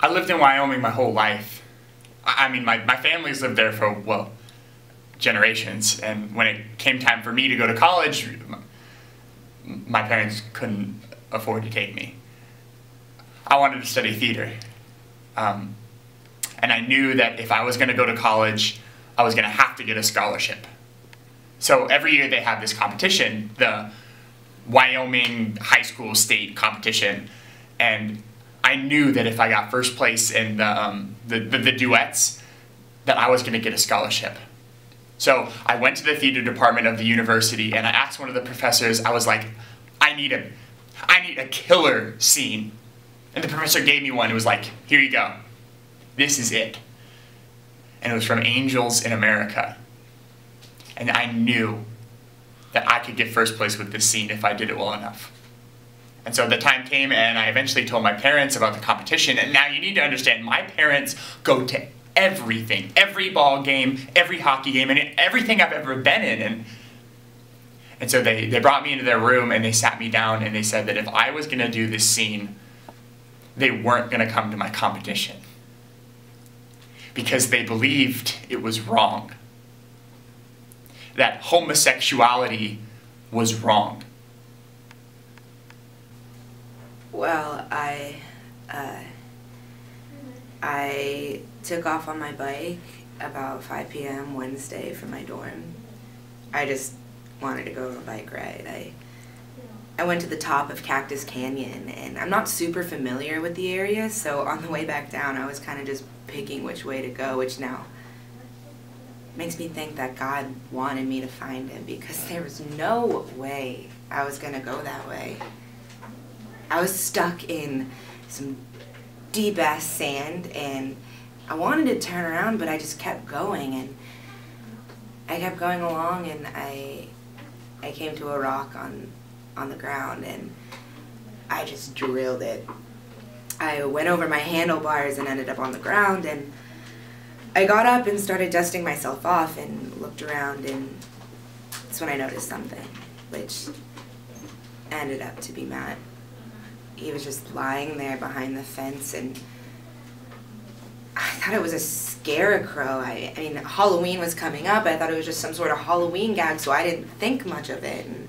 I lived in Wyoming my whole life. I mean, my family's lived there for, well, generations. And when it came time for me to go to college, my parents couldn't afford to take me. I wanted to study theater. And I knew that if I was going to go to college, I was going to have to get a scholarship. So every year they have this competition, the Wyoming high school state competition, and I knew that if I got first place in the duets, that I was going to get a scholarship. So I went to the theater department of the university and I asked one of the professors, I was like, I need a killer scene. And the professor gave me one. It was like, here you go. This is it. And it was from Angels in America. And I knew that I could get first place with this scene if I did it well enough. And so the time came and I eventually told my parents about the competition. And now you need to understand, my parents go to everything, every ball game, every hockey game, and everything I've ever been in. And so they brought me into their room and they sat me down and they said that if I was going to do this scene, they weren't going to come to my competition. Because they believed it was wrong. That homosexuality was wrong. Well, I took off on my bike about 5 p.m. Wednesday from my dorm. I just wanted to go on a bike ride. I went to the top of Cactus Canyon, and I'm not super familiar with the area, so on the way back down I was kind of just picking which way to go, which now makes me think that God wanted me to find him, because there was no way I was going to go that way. I was stuck in some deep-ass sand, and I wanted to turn around, but I just kept going, and I kept going along, and I came to a rock on the ground, and I just drilled it. I went over my handlebars and ended up on the ground, and I got up and started dusting myself off and looked around, and that's when I noticed something, which ended up to be Matt. He was just lying there behind the fence, and I thought it was a scarecrow. I mean, Halloween was coming up. I thought it was just some sort of Halloween gag, so I didn't think much of it. And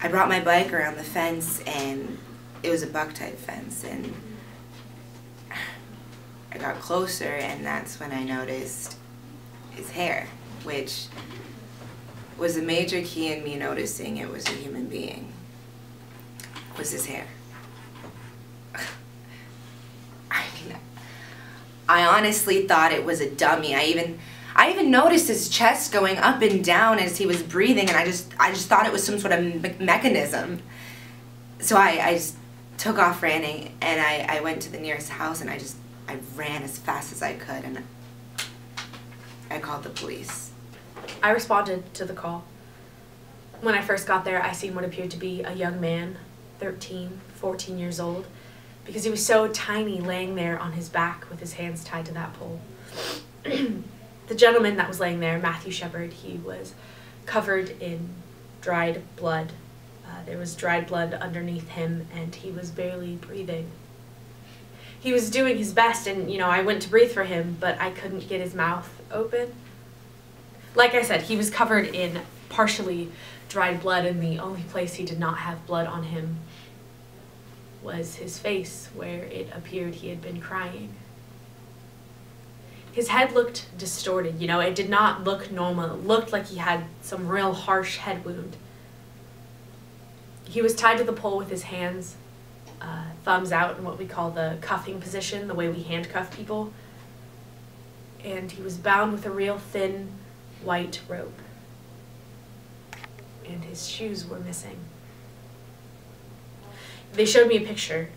I brought my bike around the fence, and it was a buck-type fence, and I got closer, and that's when I noticed his hair, which was a major key in me noticing it was a human being, was his hair. I mean, I honestly thought it was a dummy. I even noticed his chest going up and down as he was breathing, and I just thought it was some sort of mechanism. So I just took off running, and I went to the nearest house, and I ran as fast as I could, and I called the police. I responded to the call. When I first got there, I seen what appeared to be a young man, 13, 14 years old, because he was so tiny, laying there on his back with his hands tied to that pole. The gentleman that was laying there, Matthew Shepard, he was covered in dried blood. There was dried blood underneath him, and he was barely breathing. He was doing his best, and, you know, I went to breathe for him, but I couldn't get his mouth open. Like I said, he was covered in partially dried blood, and the only place he did not have blood on him was his face, where it appeared he had been crying. His head looked distorted, you know, it did not look normal. It looked like he had some real harsh head wound. He was tied to the pole with his hands, thumbs out in what we call the cuffing position, the way we handcuff people. And he was bound with a real thin white rope. And his shoes were missing. They showed me a picture.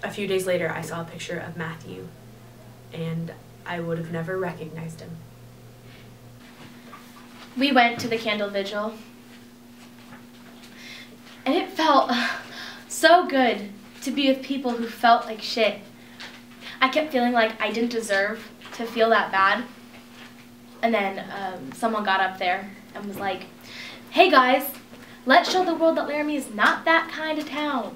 A few days later, I saw a picture of Matthew, and I would have never recognized him. We went to the candle vigil, and it felt so good to be with people who felt like shit. I kept feeling like I didn't deserve to feel that bad. And then someone got up there and was like, "Hey guys, let's show the world that Laramie is not that kind of town."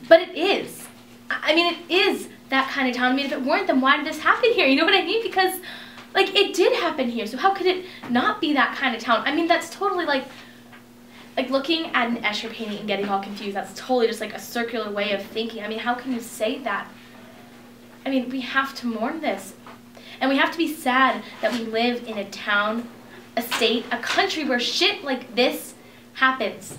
But it is. I mean, it is that kind of town. I mean, if it weren't, then why did this happen here? You know what I mean? Because, like, it did happen here, so how could it not be that kind of town? I mean, that's totally, like looking at an Escher painting and getting all confused, that's totally just, like, a circular way of thinking. I mean, how can you say that? I mean, we have to mourn this. And we have to be sad that we live in a town, a state, a country where shit like this happens.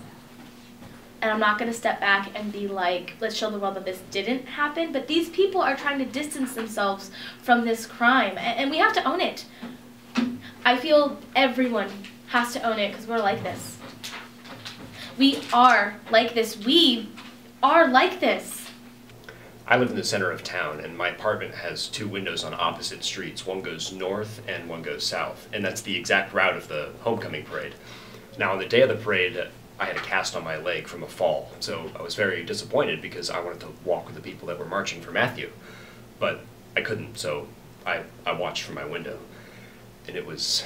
And I'm not going to step back and be like, let's show the world that this didn't happen. But these people are trying to distance themselves from this crime. And we have to own it. I feel everyone has to own it because we're like this. We are like this. We are like this. I live in the center of town, and my apartment has 2 windows on opposite streets. One goes north and one goes south, and that's the exact route of the homecoming parade. Now, on the day of the parade, I had a cast on my leg from a fall, so I was very disappointed because I wanted to walk with the people that were marching for Matthew. But I couldn't, so I watched from my window. And it was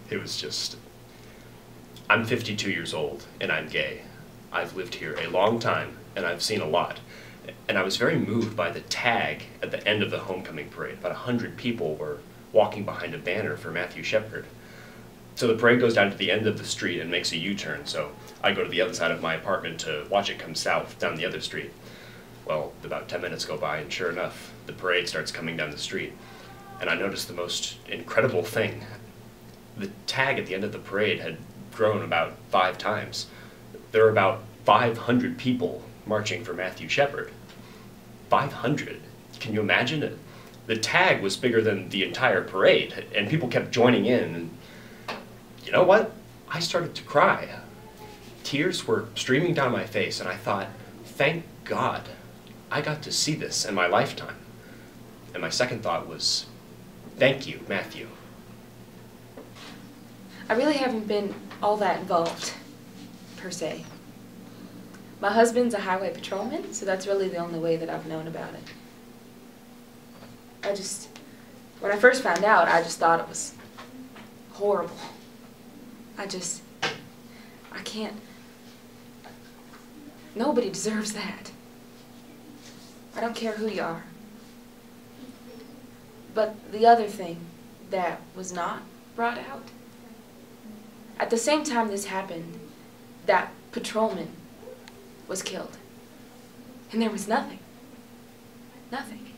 just... I'm 52 years old, and I'm gay. I've lived here a long time, and I've seen a lot. And I was very moved by the tag at the end of the homecoming parade. About 100 people were walking behind a banner for Matthew Shepard. So the parade goes down to the end of the street and makes a U-turn, so I go to the other side of my apartment to watch it come south down the other street. Well, about 10 minutes go by, and sure enough, the parade starts coming down the street. And I noticed the most incredible thing. The tag at the end of the parade had grown about 5 times. There were about 500 people marching for Matthew Shepard. 500. Can you imagine it? The tag was bigger than the entire parade, and people kept joining in. And you know what? I started to cry. Tears were streaming down my face, and I thought, thank God I got to see this in my lifetime. And my second thought was, thank you, Matthew. I really haven't been all that involved, per se. My husband's a highway patrolman, so that's really the only way that I've known about it. When I first found out, I just thought it was horrible. I can't, nobody deserves that. I don't care who you are. But the other thing that was not brought out, at the same time this happened, that patrolman was killed. And there was nothing. Nothing.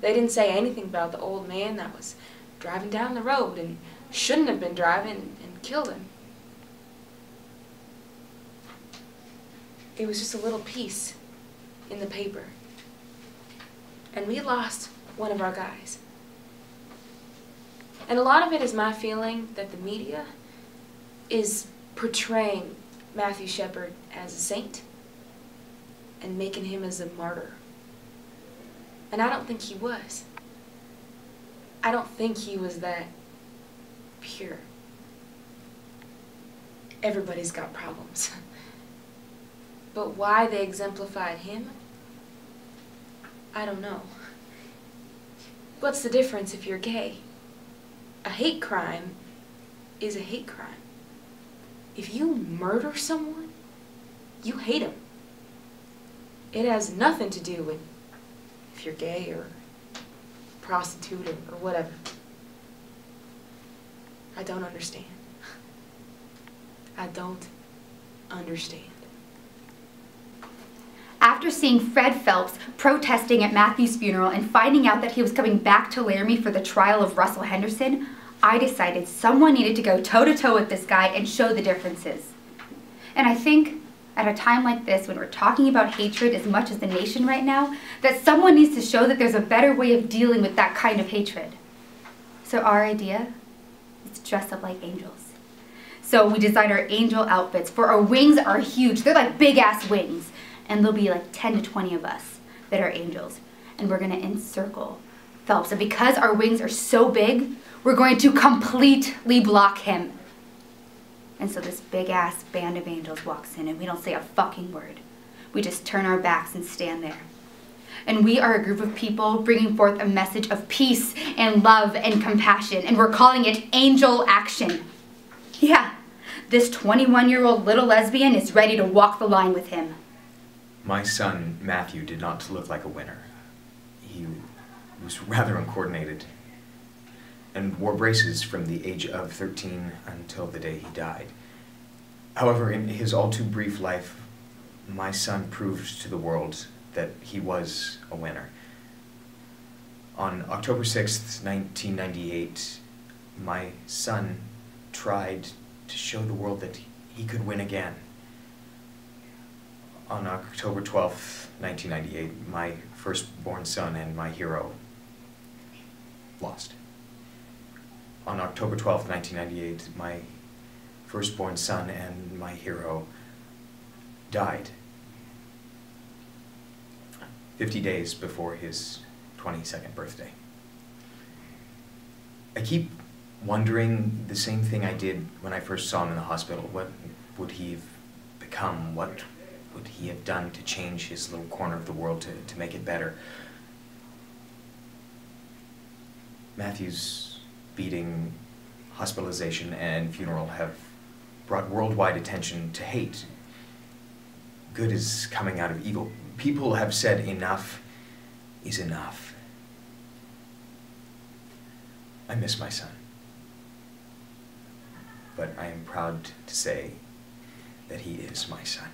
They didn't say anything about the old man that was driving down the road and shouldn't have been driving and killed him. It was just a little piece in the paper. And we lost one of our guys. And a lot of it is my feeling that the media is portraying Matthew Shepard as a saint and making him as a martyr. And I don't think he was. I don't think he was that pure. Everybody's got problems. But why they exemplified him, I don't know. What's the difference if you're gay? A hate crime is a hate crime. If you murder someone, you hate him. It has nothing to do with if you're gay or prostitute or whatever. I don't understand. I don't understand. After seeing Fred Phelps protesting at Matthew's funeral and finding out that he was coming back to Laramie for the trial of Russell Henderson, I decided someone needed to go toe-to-toe with this guy and show the differences. And I think at a time like this, when we're talking about hatred as much as the nation right now, that someone needs to show that there's a better way of dealing with that kind of hatred. So our idea is to dress up like angels. So we designed our angel outfits, for our wings are huge. They're like big-ass wings. And there'll be like 10 to 20 of us that are angels. And we're gonna encircle Phelps. And because our wings are so big, we're going to completely block him. And so this big ass band of angels walks in and we don't say a fucking word. We just turn our backs and stand there. And we are a group of people bringing forth a message of peace and love and compassion. And we're calling it Angel Action. Yeah, this 21-year-old little lesbian is ready to walk the line with him. My son, Matthew, did not look like a winner. He was rather uncoordinated and wore braces from the age of 13 until the day he died. However, in his all too brief life, my son proved to the world that he was a winner. On October 6th, 1998, my son tried to show the world that he could win again. On October 12th, 1998, my firstborn son and my hero lost. On October 12th, 1998, my firstborn son and my hero died 50 days before his 22nd birthday. I keep wondering the same thing I did when I first saw him in the hospital. What would he have become? What would he have done to change his little corner of the world to make it better? Matthew's beating, hospitalization, and funeral have brought worldwide attention to hate. Good is coming out of evil. People have said enough is enough. I miss my son, but I am proud to say that he is my son.